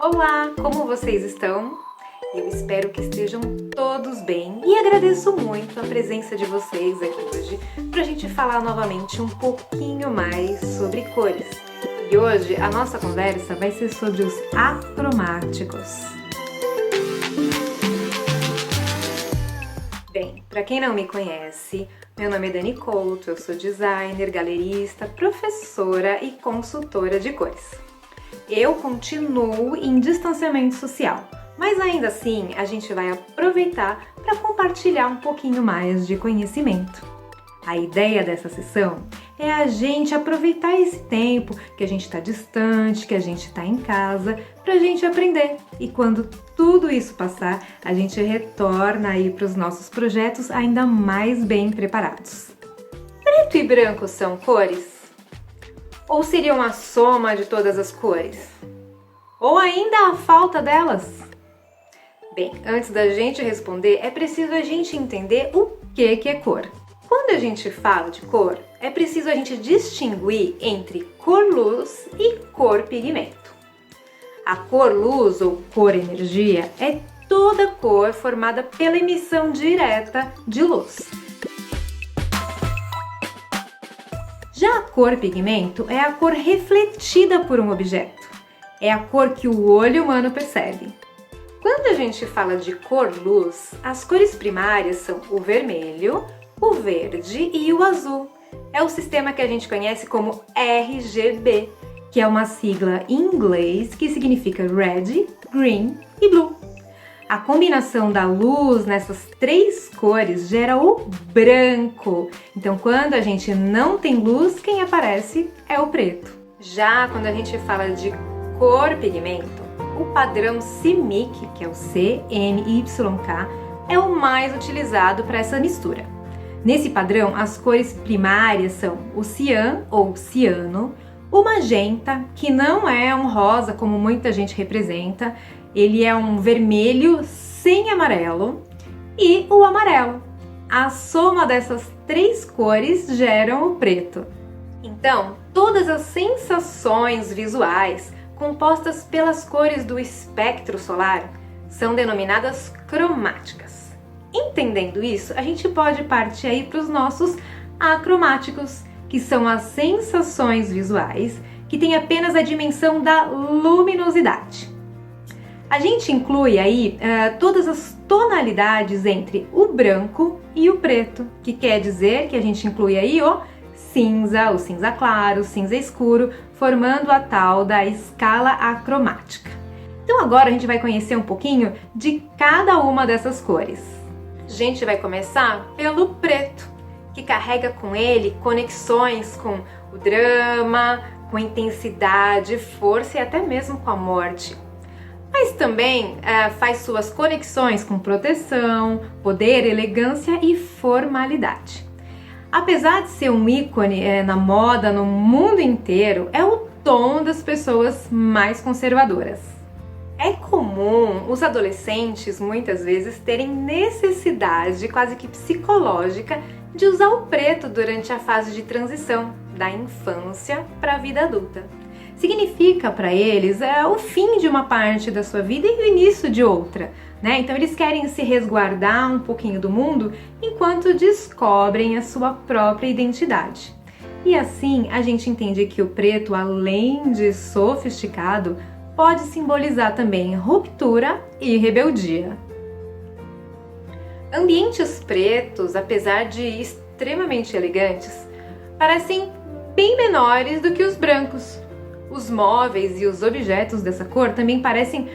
Olá, como vocês estão? Eu espero que estejam todos bem e agradeço muito a presença de vocês aqui hoje para a gente falar novamente um pouquinho mais sobre cores. E hoje a nossa conversa vai ser sobre os acromáticos. Bem, para quem não me conhece, meu nome é Dani Couto, eu sou designer, galerista, professora e consultora de cores. Eu continuo em distanciamento social, mas ainda assim a gente vai aproveitar para compartilhar um pouquinho mais de conhecimento. A ideia dessa sessão é a gente aproveitar esse tempo que a gente está distante, que a gente está em casa, para a gente aprender. E quando tudo isso passar, a gente retorna aí para os nossos projetos ainda mais bem preparados. Preto e branco são cores? Ou seria uma soma de todas as cores? Ou ainda a falta delas? Bem, antes da gente responder, é preciso a gente entender o que é cor. Quando a gente fala de cor, é preciso a gente distinguir entre cor-luz e cor-pigmento. A cor-luz ou cor-energia é toda cor formada pela emissão direta de luz. Já a cor-pigmento é a cor refletida por um objeto. É a cor que o olho humano percebe. Quando a gente fala de cor-luz, as cores primárias são o vermelho, o verde e o azul. É o sistema que a gente conhece como RGB, que é uma sigla em inglês que significa Red, Green e Blue. A combinação da luz nessas três cores gera o branco. Então, quando a gente não tem luz, quem aparece é o preto. Já quando a gente fala de cor-pigmento, o padrão CMYK, que é o CMYK, é o mais utilizado para essa mistura. Nesse padrão, as cores primárias são o cian ou ciano, o magenta, que não é um rosa como muita gente representa, ele é um vermelho sem amarelo, e o amarelo. A soma dessas três cores geram o preto. Então, todas as sensações visuais compostas pelas cores do espectro solar são denominadas cromáticas. Entendendo isso, a gente pode partir aí para os nossos acromáticos, que são as sensações visuais que têm apenas a dimensão da luminosidade. A gente inclui aí todas as tonalidades entre o branco e o preto, que quer dizer que a gente inclui aí o cinza claro, o cinza escuro, formando a tal da escala acromática. Então agora a gente vai conhecer um pouquinho de cada uma dessas cores. A gente vai começar pelo preto, que carrega com ele conexões com o drama, com intensidade, força e até mesmo com a morte. Mas também faz suas conexões com proteção, poder, elegância e formalidade. Apesar de ser um ícone na moda no mundo inteiro, é o tom das pessoas mais conservadoras. É comum os adolescentes muitas vezes terem necessidade quase que psicológica de usar o preto durante a fase de transição da infância para a vida adulta. Significa para eles o fim de uma parte da sua vida e o início de outra, né? Então eles querem se resguardar um pouquinho do mundo enquanto descobrem a sua própria identidade. E assim a gente entende que o preto, além de sofisticado, pode simbolizar também ruptura e rebeldia. Ambientes pretos, apesar de extremamente elegantes, parecem bem menores do que os brancos. Os móveis e os objetos dessa cor também parecem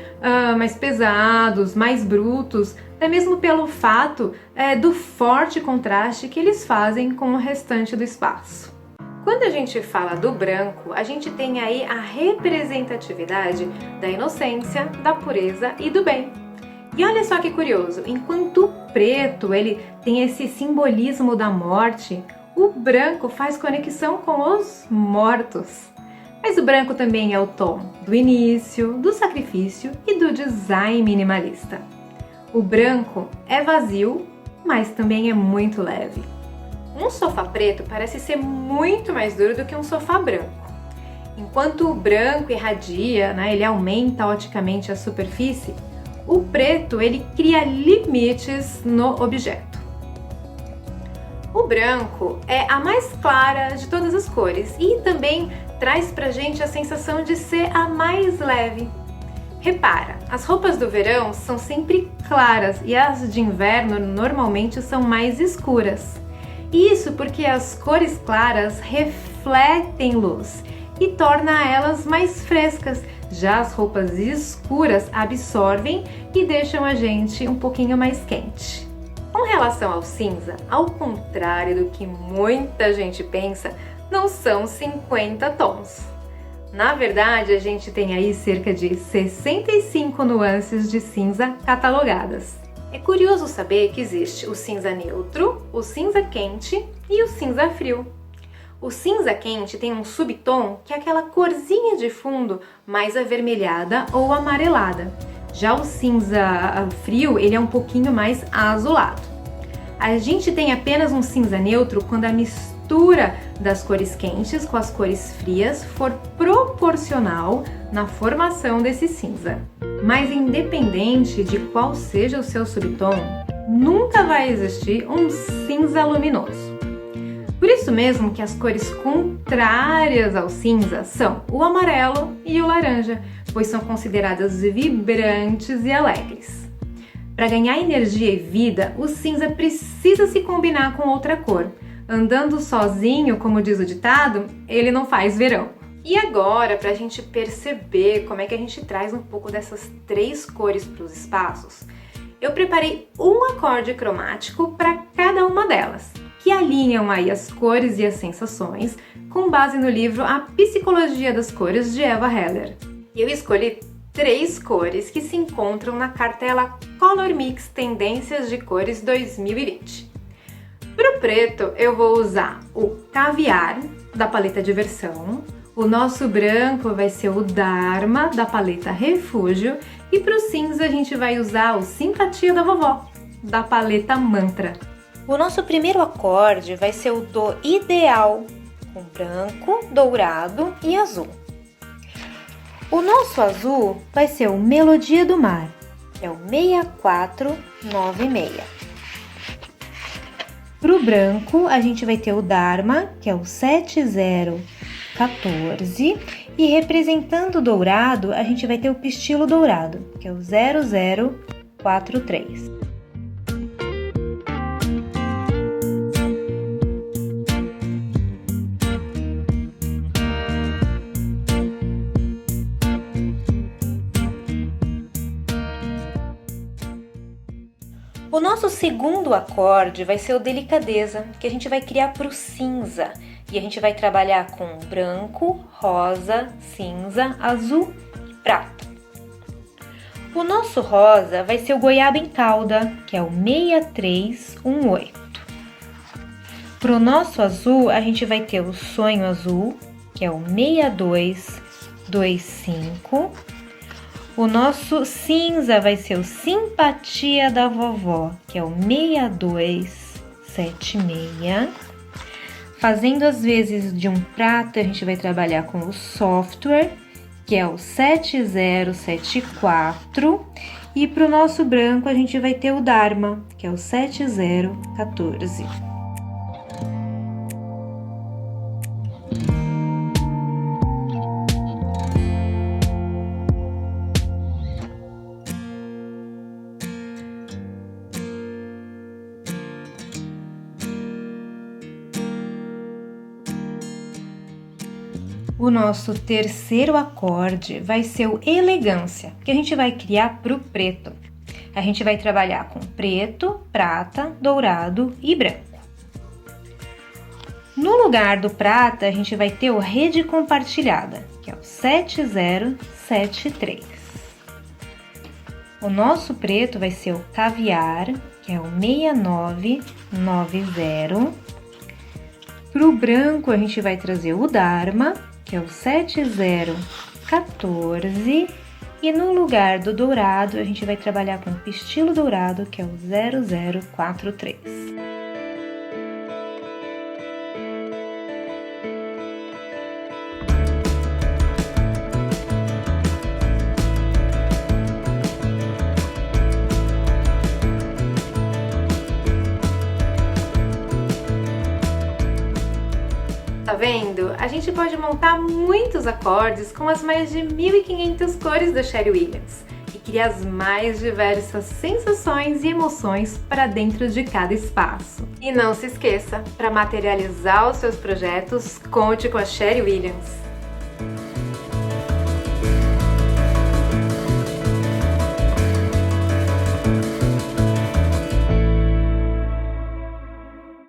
mais pesados, mais brutos, até mesmo pelo fato do forte contraste que eles fazem com o restante do espaço. Quando a gente fala do branco, a gente tem aí a representatividade da inocência, da pureza e do bem. E olha só que curioso, enquanto o preto ele tem esse simbolismo da morte, o branco faz conexão com os mortos. Mas o branco também é o tom do início, do sacrifício e do design minimalista. O branco é vazio, mas também é muito leve. Um sofá preto parece ser muito mais duro do que um sofá branco. Enquanto o branco irradia, né, ele aumenta oticamente a superfície, o preto ele cria limites no objeto. O branco é a mais clara de todas as cores e também traz pra gente a sensação de ser a mais leve. Repara, as roupas do verão são sempre claras e as de inverno normalmente são mais escuras. Isso porque as cores claras refletem luz e torna elas mais frescas. Já as roupas escuras absorvem e deixam a gente um pouquinho mais quente. Com relação ao cinza, ao contrário do que muita gente pensa, não são 50 tons. Na verdade, a gente tem aí cerca de 65 nuances de cinza catalogadas. É curioso saber que existe o cinza neutro, o cinza quente e o cinza frio. O cinza quente tem um subtom que é aquela corzinha de fundo mais avermelhada ou amarelada. Já o cinza frio, ele é um pouquinho mais azulado. A gente tem apenas um cinza neutro quando a mistura das cores quentes com as cores frias for proporcional na formação desse cinza. Mas independente de qual seja o seu subtom, nunca vai existir um cinza luminoso. Por isso mesmo que as cores contrárias ao cinza são o amarelo e o laranja, pois são consideradas vibrantes e alegres. Para ganhar energia e vida, o cinza precisa se combinar com outra cor. Andando sozinho, como diz o ditado, ele não faz verão. E agora, para a gente perceber como é que a gente traz um pouco dessas três cores para os espaços, eu preparei um acorde cromático para cada uma delas, que alinham aí as cores e as sensações com base no livro A Psicologia das Cores, de Eva Heller. E eu escolhi 3 cores que se encontram na cartela Color Mix Tendências de Cores 2020. Para o preto, eu vou usar o Caviar, da paleta Diversão. O nosso branco vai ser o Dharma, da paleta Refúgio. E para o cinza, a gente vai usar o Simpatia da Vovó, da paleta Mantra. O nosso primeiro acorde vai ser o Dó ideal, com branco, dourado e azul. O nosso azul vai ser o Melodia do Mar, que é o 6496. Para o branco, a gente vai ter o Dharma, que é o 7014. E representando o dourado, a gente vai ter o Pistilo Dourado, que é o 0043. O nosso segundo acorde vai ser o Delicadeza, que a gente vai criar para o cinza. E a gente vai trabalhar com branco, rosa, cinza, azul e prata. O nosso rosa vai ser o Goiaba em Calda, que é o 6318. Para o nosso azul, a gente vai ter o Sonho Azul, que é o 6225. O nosso cinza vai ser o Simpatia da Vovó, que é o 6276. Fazendo as vezes de um prata, a gente vai trabalhar com o Software, que é o 7074. E para o nosso branco, a gente vai ter o Dharma, que é o 7014. O nosso terceiro acorde vai ser o Elegância, que a gente vai criar para o preto. A gente vai trabalhar com preto, prata, dourado e branco. No lugar do prata, a gente vai ter o Rede Compartilhada, que é o 7073. O nosso preto vai ser o Caviar, que é o 6990. Para o branco, a gente vai trazer o Dharma, que é o 7014, e no lugar do dourado a gente vai trabalhar com o Pistilo Dourado, que é o 0043. Tá vendo? A gente pode montar muitos acordes com as mais de 1.500 cores da Sherry Williams e criar as mais diversas sensações e emoções para dentro de cada espaço. E não se esqueça, para materializar os seus projetos, conte com a Sherry Williams.